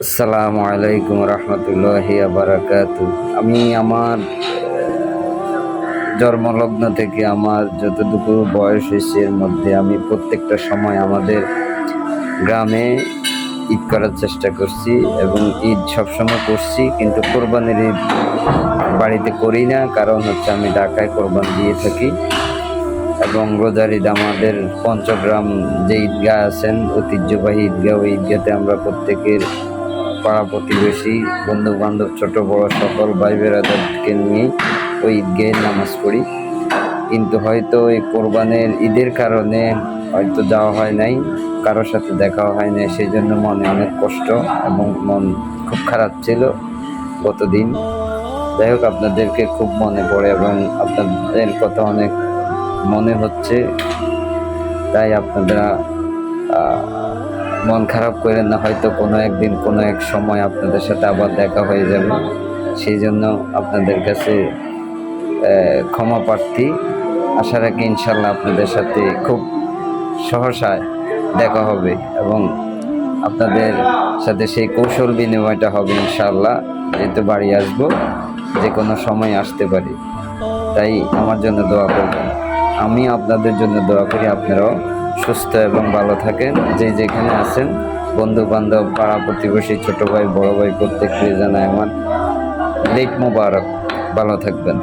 আসসালামু আলাইকুম রহমতুল্লাহি বারাকাতু। আমি আমার জন্মলগ্ন থেকে আমার যতটুকু বয়স হয়েছে এর মধ্যে আমি প্রত্যেকটা সময় আমাদের গ্রামে ঈদ করার চেষ্টা করছি এবং ঈদ সবসময় করছি, কিন্তু কোরবানির ঈদ বাড়িতে করি না। কারণ হচ্ছে আমি ঢাকায় কোরবান দিয়ে থাকি এবং রোজার ঈদ আমাদের পঞ্চগ্রাম যে ঈদগাহ আছেন ঐতিহ্যবাহী ঈদগাহ, ওই ঈদগাতে আমরা প্রত্যেকের পাড়া প্রতিবেশী বন্ধু বান্ধব ছোট বড় সকল ভাই বেড়াদেরকে নিয়ে ওই ঈদগাহে নামাজ পড়ি। কিন্তু হয়তো ওই কোরবানের ঈদের কারণে হয়তো যাওয়া হয় নাই, কারোর সাথে দেখাও হয় নাই, সেই জন্য মনে অনেক কষ্ট এবং মন খুব খারাপ ছিল গতদিন। যাই হোক, আপনাদেরকে খুব মনে পড়ে এবং আপনাদের কথা অনেক মনে হচ্ছে, তাই আপনারা মন খারাপ করেন না। হয়তো কোনো একদিন কোনো এক সময় আপনাদের সাথে আবার দেখা হয়ে যাবে, সেই জন্য আপনাদের কাছে ক্ষমা প্রার্থী। আশা রাখি ইনশাল্লাহ আপনাদের সাথে খুব সহসায় দেখা হবে এবং আপনাদের সাথে সেই কৌশল বিনিময়টা হবে ইনশাল্লাহ। যেহেতু বাড়ি আসবো, যে কোনো সময় আসতে পারি, তাই আমার জন্য দোয়া করবেন। আমি আপনাদের জন্য দোয়া করি আপনারাও সুস্থ এবং ভালো থাকেন, যে যেখানে আছেন। বন্ধু বান্ধব পাড়া প্রতিবেশী ছোট ভাই বড় ভাই প্রত্যেককে জানায় আমার ঈদ মোবারক। ভালো থাকবেন।